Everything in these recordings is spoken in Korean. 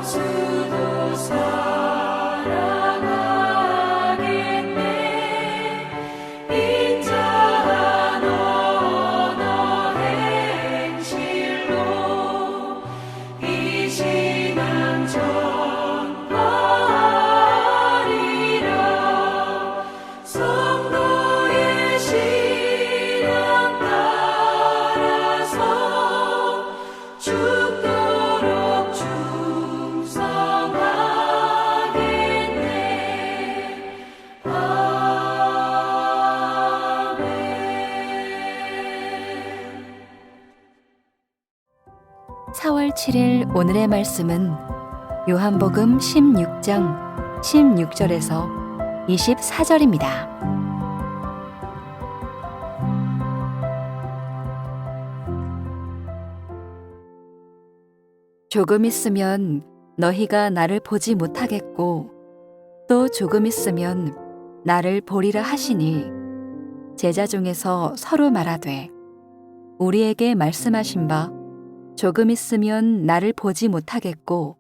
수도 사랑하겠네. 인자한 언어 행실로 이 신앙 전파하리라. 성도의 신앙 따라서 죽도록 충성하겠네. 아멘. 4월 7일 오늘의 말씀은 요한복음 16장 16절에서 24절입니다. 조금 있으면 너희가 나를 보지 못하겠고 또 조금 있으면 나를 보리라 하시니 제자 중에서 서로 말하되 우리에게 말씀하신 바 조금 있으면 나를 보지 못하겠고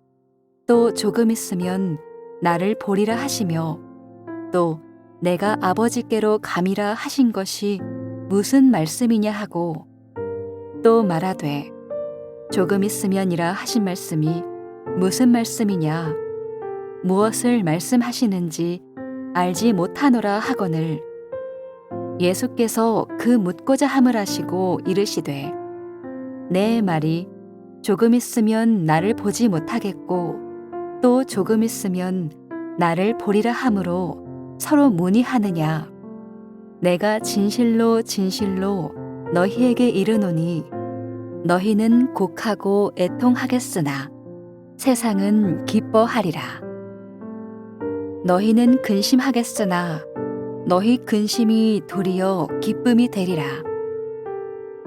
또 조금 있으면 나를 보리라 하시며 또 내가 아버지께로 감이라 하신 것이 무슨 말씀이냐 하고 또 말하되 조금 있으면이라 하신 말씀이 무슨 말씀이냐 무엇을 말씀하시는지 알지 못하노라 하거늘 예수께서 그 묻고자 함을 하시고 이르시되 내 말이 조금 있으면 나를 보지 못하겠고 또 조금 있으면 나를 보리라 함으로 서로 문의하느냐. 내가 진실로 진실로 너희에게 이르노니 너희는 곡하고 애통하겠으나 세상은 기뻐하리라. 너희는 근심하겠으나 너희 근심이 도리어 기쁨이 되리라.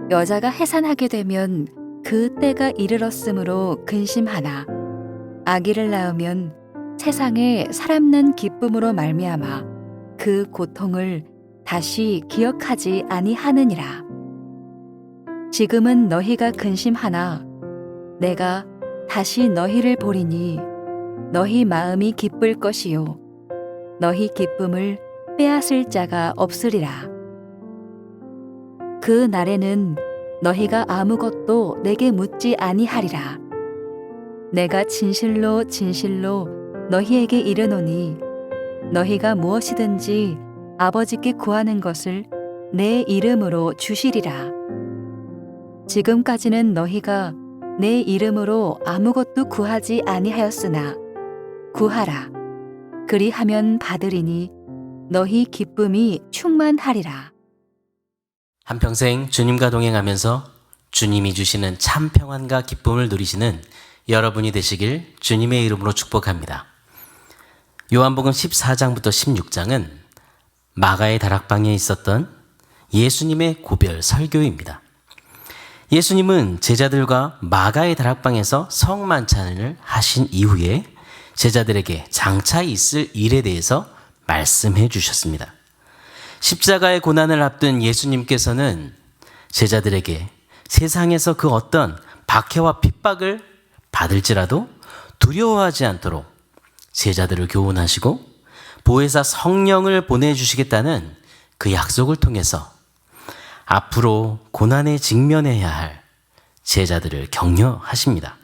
여자가 해산하게 되면 그 때가 이르렀으므로 근심하나 아기를 낳으면 세상에 사람 난 기쁨으로 말미암아 그 고통을 다시 기억하지 아니하느니라. 지금은 너희가 근심하나 내가 다시 너희를 보리니 너희 마음이 기쁠 것이요 너희 기쁨을 빼앗을 자가 없으리라. 그 날에는 너희가 아무것도 내게 묻지 아니하리라. 내가 진실로 진실로 너희에게 이르노니 너희가 무엇이든지 아버지께 구하는 것을 내 이름으로 주시리라. 지금까지는 너희가 내 이름으로 아무것도 구하지 아니하였으나 구하라. 그리하면 받으리니 너희 기쁨이 충만하리라. 한평생 주님과 동행하면서 주님이 주시는 참 평안과 기쁨을 누리시는 여러분이 되시길 주님의 이름으로 축복합니다. 요한복음 14장부터 16장은 마가의 다락방에 있었던 예수님의 고별 설교입니다. 예수님은 제자들과 마가의 다락방에서 성만찬을 하신 이후에 제자들에게 장차 있을 일에 대해서 말씀해 주셨습니다. 십자가의 고난을 앞둔 예수님께서는 제자들에게 세상에서 그 어떤 박해와 핍박을 받을지라도 두려워하지 않도록 제자들을 교훈하시고 보혜사 성령을 보내주시겠다는 그 약속을 통해서 앞으로 고난에 직면해야 할 제자들을 격려하십니다.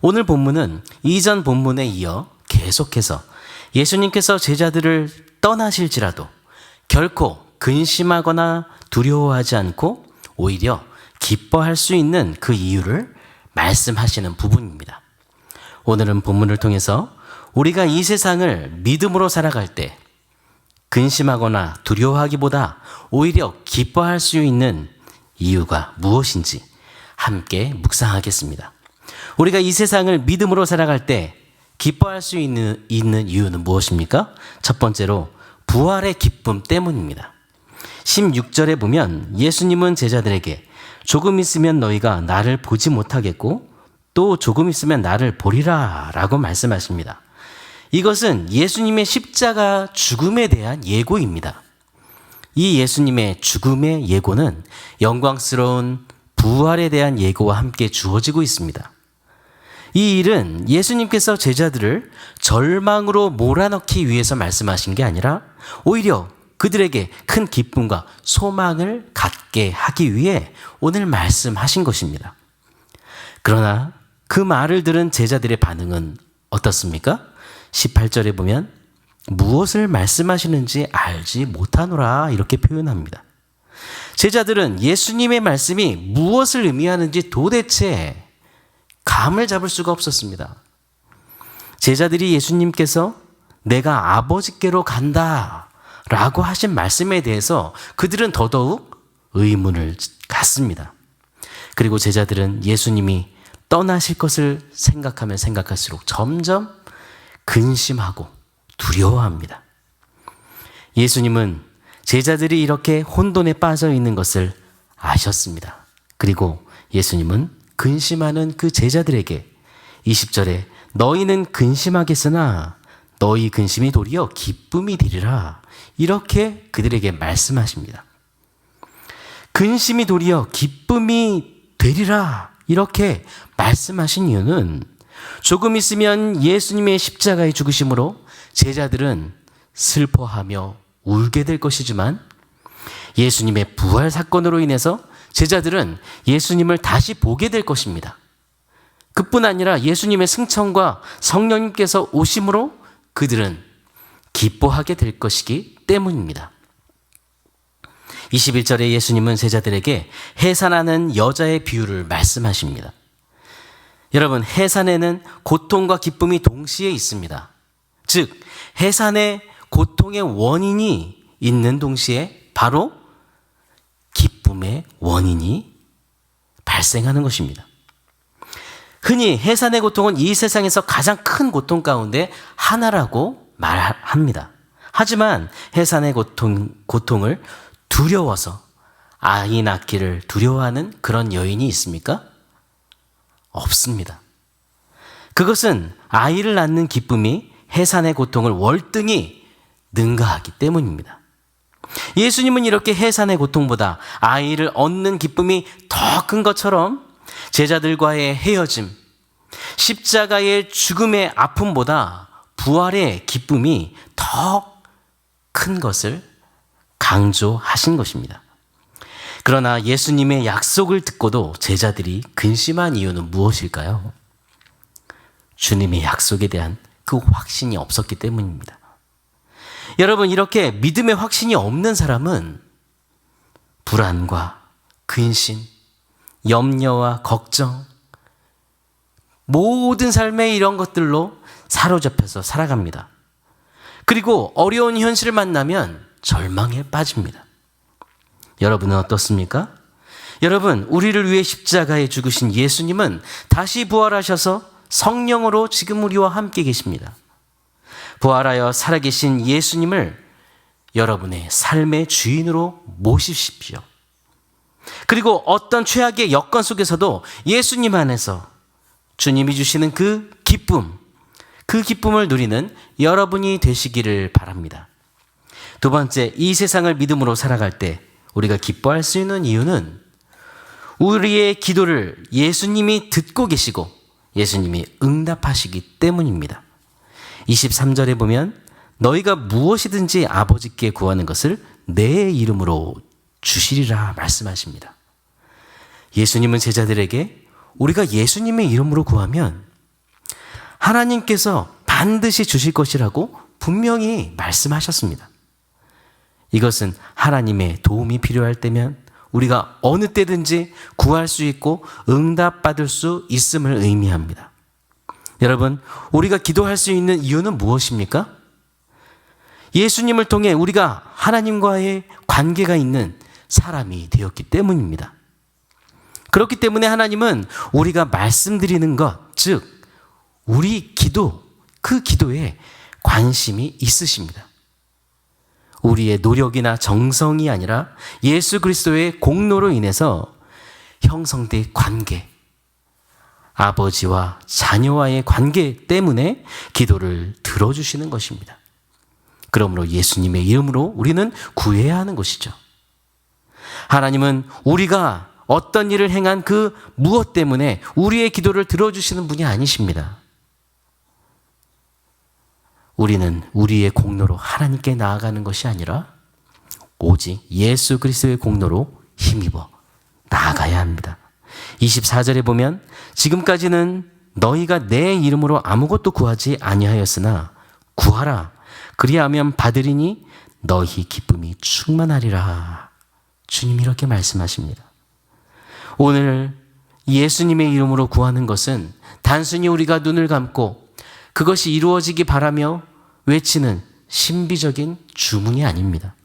오늘 본문은 이전 본문에 이어 계속해서 예수님께서 제자들을 떠나실지라도 결코 근심하거나 두려워하지 않고 오히려 기뻐할 수 있는 그 이유를 말씀하시는 부분입니다. 오늘은 본문을 통해서 우리가 이 세상을 믿음으로 살아갈 때 근심하거나 두려워하기보다 오히려 기뻐할 수 있는 이유가 무엇인지 함께 묵상하겠습니다. 우리가 이 세상을 믿음으로 살아갈 때 기뻐할 수 있는 이유는 무엇입니까? 첫 번째로 부활의 기쁨 때문입니다. 16절에 보면 예수님은 제자들에게 조금 있으면 너희가 나를 보지 못하겠고 또 조금 있으면 나를 보리라 라고 말씀하십니다. 이것은 예수님의 십자가 죽음에 대한 예고입니다. 이 예수님의 죽음의 예고는 영광스러운 부활에 대한 예고와 함께 주어지고 있습니다. 이 일은 예수님께서 제자들을 절망으로 몰아넣기 위해서 말씀하신 게 아니라 오히려 그들에게 큰 기쁨과 소망을 갖게 하기 위해 오늘 말씀하신 것입니다. 그러나 그 말을 들은 제자들의 반응은 어떻습니까? 18절에 보면 무엇을 말씀하시는지 알지 못하노라 이렇게 표현합니다. 제자들은 예수님의 말씀이 무엇을 의미하는지 도대체 감을 잡을 수가 없었습니다. 제자들이 예수님께서 내가 아버지께로 간다 라고 하신 말씀에 대해서 그들은 더더욱 의문을 갖습니다. 그리고 제자들은 예수님이 떠나실 것을 생각하면 생각할수록 점점 근심하고 두려워합니다. 예수님은 제자들이 이렇게 혼돈에 빠져 있는 것을 아셨습니다. 그리고 예수님은 근심하는 그 제자들에게 20절에 너희는 근심하겠으나 너희 근심이 도리어 기쁨이 되리라 이렇게 그들에게 말씀하십니다. 근심이 도리어 기쁨이 되리라 이렇게 말씀하신 이유는 조금 있으면 예수님의 십자가의 죽으심으로 제자들은 슬퍼하며 울게 될 것이지만 예수님의 부활 사건으로 인해서 제자들은 예수님을 다시 보게 될 것입니다. 그뿐 아니라 예수님의 승천과 성령님께서 오심으로 그들은 기뻐하게 될 것이기 때문입니다. 21절에 예수님은 제자들에게 해산하는 여자의 비유를 말씀하십니다. 여러분, 해산에는 고통과 기쁨이 동시에 있습니다. 즉, 해산에 고통의 원인이 있는 동시에 바로 기쁨의 원인이 발생하는 것입니다. 흔히 해산의 고통은 이 세상에서 가장 큰 고통 가운데 하나라고 말합니다. 하지만 해산의 고통을 두려워서 아이 낳기를 두려워하는 그런 여인이 있습니까? 없습니다. 그것은 아이를 낳는 기쁨이 해산의 고통을 월등히 능가하기 때문입니다. 예수님은 이렇게 해산의 고통보다 아이를 얻는 기쁨이 더 큰 것처럼 제자들과의 헤어짐, 십자가의 죽음의 아픔보다 부활의 기쁨이 더 큰 것을 강조하신 것입니다. 그러나 예수님의 약속을 듣고도 제자들이 근심한 이유는 무엇일까요? 주님의 약속에 대한 그 확신이 없었기 때문입니다. 여러분, 이렇게 믿음의 확신이 없는 사람은 불안과 근심, 염려와 걱정, 모든 삶의 이런 것들로 사로잡혀서 살아갑니다. 그리고 어려운 현실을 만나면 절망에 빠집니다. 여러분은 어떻습니까? 여러분, 우리를 위해 십자가에 죽으신 예수님은 다시 부활하셔서 성령으로 지금 우리와 함께 계십니다. 부활하여 살아계신 예수님을 여러분의 삶의 주인으로 모십시오. 그리고 어떤 최악의 여건 속에서도 예수님 안에서 주님이 주시는 그 기쁨을 누리는 여러분이 되시기를 바랍니다. 두 번째, 이 세상을 믿음으로 살아갈 때 우리가 기뻐할 수 있는 이유는 우리의 기도를 예수님이 듣고 계시고 예수님이 응답하시기 때문입니다. 23절에 보면 너희가 무엇이든지 아버지께 구하는 것을 내 이름으로 주시리라 말씀하십니다. 예수님은 제자들에게 우리가 예수님의 이름으로 구하면 하나님께서 반드시 주실 것이라고 분명히 말씀하셨습니다. 이것은 하나님의 도움이 필요할 때면 우리가 어느 때든지 구할 수 있고 응답받을 수 있음을 의미합니다. 여러분, 우리가 기도할 수 있는 이유는 무엇입니까? 예수님을 통해 우리가 하나님과의 관계가 있는 사람이 되었기 때문입니다. 그렇기 때문에 하나님은 우리가 말씀드리는 것, 즉 우리 기도, 그 기도에 관심이 있으십니다. 우리의 노력이나 정성이 아니라 예수 그리스도의 공로로 인해서 형성된 관계, 아버지와 자녀와의 관계 때문에 기도를 들어주시는 것입니다. 그러므로 예수님의 이름으로 우리는 구해야 하는 것이죠. 하나님은 우리가 어떤 일을 행한 그 무엇 때문에 우리의 기도를 들어주시는 분이 아니십니다. 우리는 우리의 공로로 하나님께 나아가는 것이 아니라 오직 예수 그리스도의 공로로 힘입어 나아가야 합니다. 24절에 보면 지금까지는 너희가 내 이름으로 아무것도 구하지 아니하였으나 구하라. 그리하면 받으리니 너희 기쁨이 충만하리라. 주님이 이렇게 말씀하십니다. 오늘 예수님의 이름으로 구하는 것은 단순히 우리가 눈을 감고 그것이 이루어지기 바라며 외치는 신비적인 주문이 아닙니다.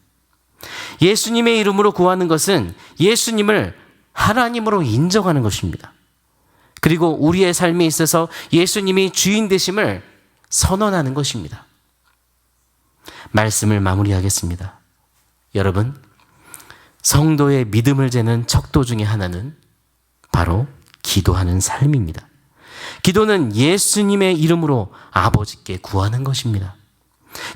예수님의 이름으로 구하는 것은 예수님을 하나님으로 인정하는 것입니다. 그리고 우리의 삶에 있어서 예수님이 주인 되심을 선언하는 것입니다. 말씀을 마무리하겠습니다. 여러분, 성도의 믿음을 재는 척도 중에 하나는 바로 기도하는 삶입니다. 기도는 예수님의 이름으로 아버지께 구하는 것입니다.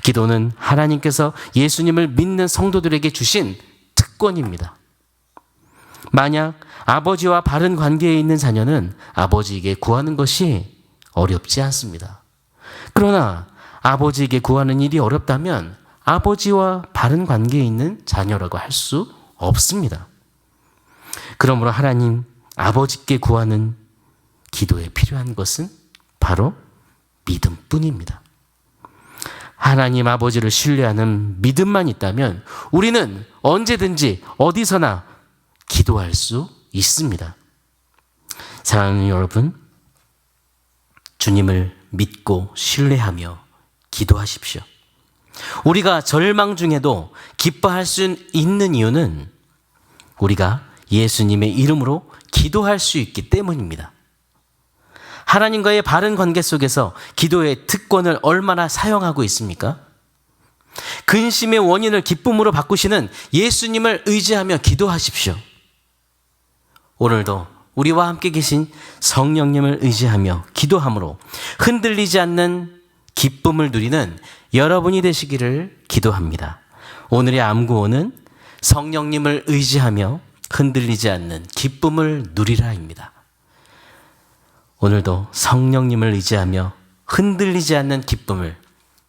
기도는 하나님께서 예수님을 믿는 성도들에게 주신 특권입니다. 만약 아버지와 바른 관계에 있는 자녀는 아버지에게 구하는 것이 어렵지 않습니다. 그러나 아버지에게 구하는 일이 어렵다면 아버지와 바른 관계에 있는 자녀라고 할 수 없습니다. 그러므로 하나님 아버지께 구하는 기도에 필요한 것은 바로 믿음뿐입니다. 하나님 아버지를 신뢰하는 믿음만 있다면 우리는 언제든지 어디서나 기도할 수 있습니다. 사랑하는 여러분, 주님을 믿고 신뢰하며 기도하십시오. 우리가 절망 중에도 기뻐할 수 있는 이유는 우리가 예수님의 이름으로 기도할 수 있기 때문입니다. 하나님과의 바른 관계 속에서 기도의 특권을 얼마나 사용하고 있습니까? 근심의 원인을 기쁨으로 바꾸시는 예수님을 의지하며 기도하십시오. 오늘도 우리와 함께 계신 성령님을 의지하며 기도함으로 흔들리지 않는 기쁨을 누리는 여러분이 되시기를 기도합니다. 오늘의 암구호는 성령님을 의지하며 흔들리지 않는 기쁨을 누리라입니다. 오늘도 성령님을 의지하며 흔들리지 않는 기쁨을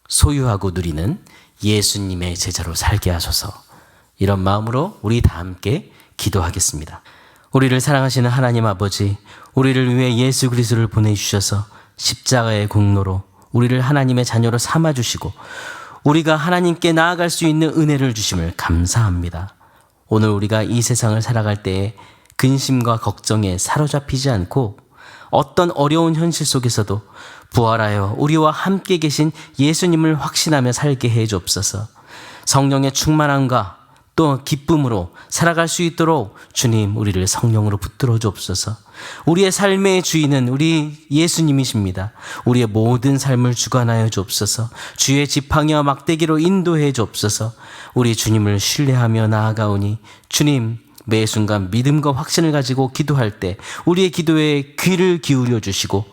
소유하고 누리는 예수님의 제자로 살게 하소서. 이런 마음으로 우리 다 함께 기도하겠습니다. 우리를 사랑하시는 하나님 아버지, 우리를 위해 예수 그리스도를 보내주셔서 십자가의 공로로 우리를 하나님의 자녀로 삼아주시고 우리가 하나님께 나아갈 수 있는 은혜를 주심을 감사합니다. 오늘 우리가 이 세상을 살아갈 때에 근심과 걱정에 사로잡히지 않고 어떤 어려운 현실 속에서도 부활하여 우리와 함께 계신 예수님을 확신하며 살게 해 주옵소서. 성령의 충만함과 또 기쁨으로 살아갈 수 있도록 주님 우리를 성령으로 붙들어 주옵소서. 우리의 삶의 주인은 우리 예수님이십니다. 우리의 모든 삶을 주관하여 주옵소서. 주의 지팡이와 막대기로 인도해 주옵소서. 우리 주님을 신뢰하며 나아가오니 주님 매 순간 믿음과 확신을 가지고 기도할 때 우리의 기도에 귀를 기울여 주시고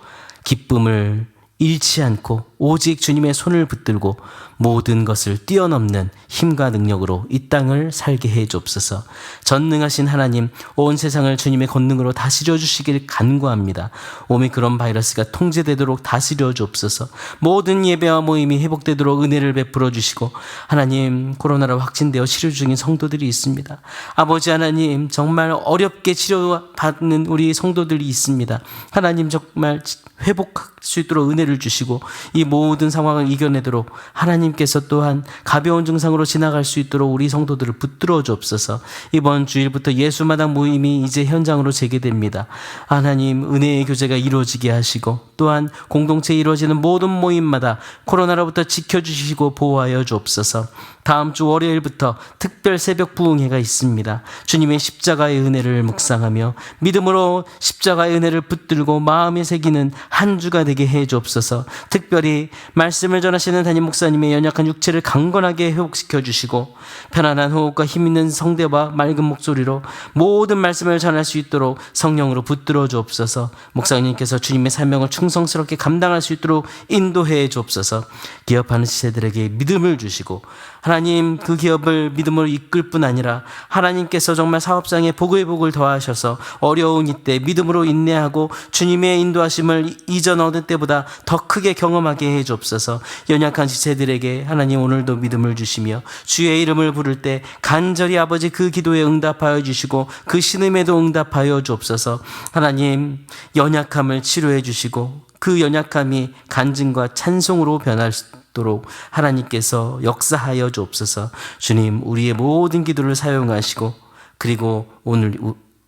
기쁨을 잃지 않고 오직 주님의 손을 붙들고 모든 것을 뛰어넘는 힘과 능력으로 이 땅을 살게 해 주옵소서. 전능하신 하나님, 온 세상을 주님의 권능으로 다스려 주시길 간구합니다. 오미크론 바이러스가 통제되도록 다스려 주옵소서. 모든 예배와 모임이 회복되도록 은혜를 베풀어 주시고 하나님, 코로나로 확진되어 치료 중인 성도들이 있습니다. 아버지 하나님, 정말 어렵게 치료받는 우리 성도들이 있습니다. 하나님 정말 회복할 수 있도록 은혜를 주시고 이 모든 상황을 이겨내도록 하나님께서 또한 가벼운 증상으로 지나갈 수 있도록 우리 성도들을 붙들어 주옵소서. 이번 주일부터 예수마당 모임이 이제 현장으로 재개됩니다. 하나님 은혜의 교제가 이루어지게 하시고 또한 공동체에 이루어지는 모든 모임마다 코로나로부터 지켜주시고 보호하여 주옵소서. 다음 주 월요일부터 특별 새벽 부흥회가 있습니다. 주님의 십자가의 은혜를 묵상하며 믿음으로 십자가의 은혜를 붙들고 마음에 새기는 한 주가 되게 해 주옵소서. 주옵소서. 특별히 말씀을 전하시는 담임 목사님의 연약한 육체를 강건하게 회복시켜 주시고 편안한 호흡과 힘 있는 성대와 맑은 목소리로 모든 말씀을 전할 수 있도록 성령으로 붙들어 주옵소서. 목사님께서 주님의 사명을 충성스럽게 감당할 수 있도록 인도해 주옵소서. 기업하는 지체들에게 믿음을 주시고 하나님 그 기업을 믿음으로 이끌 뿐 아니라 하나님께서 정말 사업상에 복의 복을 더하셔서 어려운 이때 믿음으로 인내하고 주님의 인도하심을 이전 얻은 때보다 더 크게 경험하게 해 주옵소서. 연약한 지체들에게 하나님 오늘도 믿음을 주시며 주의 이름을 부를 때 간절히 아버지 그 기도에 응답하여 주시고 그 신음에도 응답하여 주옵소서. 하나님 연약함을 치료해 주시고 그 연약함이 간증과 찬송으로 변할 수 있도록 하나님께서 역사하여 주옵소서. 주님 우리의 모든 기도를 사용하시고 그리고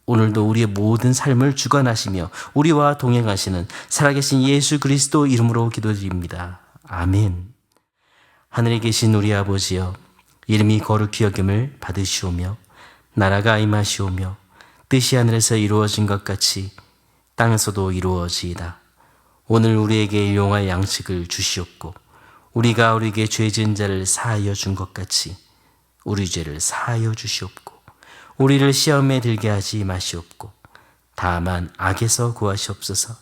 오늘도 우리의 모든 삶을 주관하시며 우리와 동행하시는 살아계신 예수 그리스도 이름으로 기도드립니다. 아멘. 하늘에 계신 우리 아버지여, 이름이 거룩히 여김을 받으시오며 나라가 임하시오며 뜻이 하늘에서 이루어진 것 같이 땅에서도 이루어지이다. 오늘 우리에게 일용할 양식을 주시옵고 우리가 우리에게 죄 지은 자를 사하여 준 것 같이 우리 죄를 사하여 주시옵고 우리를 시험에 들게 하지 마시옵고 다만 악에서 구하시옵소서.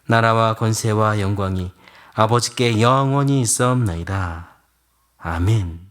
나라와 권세와 영광이 아버지께 영원히 있사옵나이다. 아멘.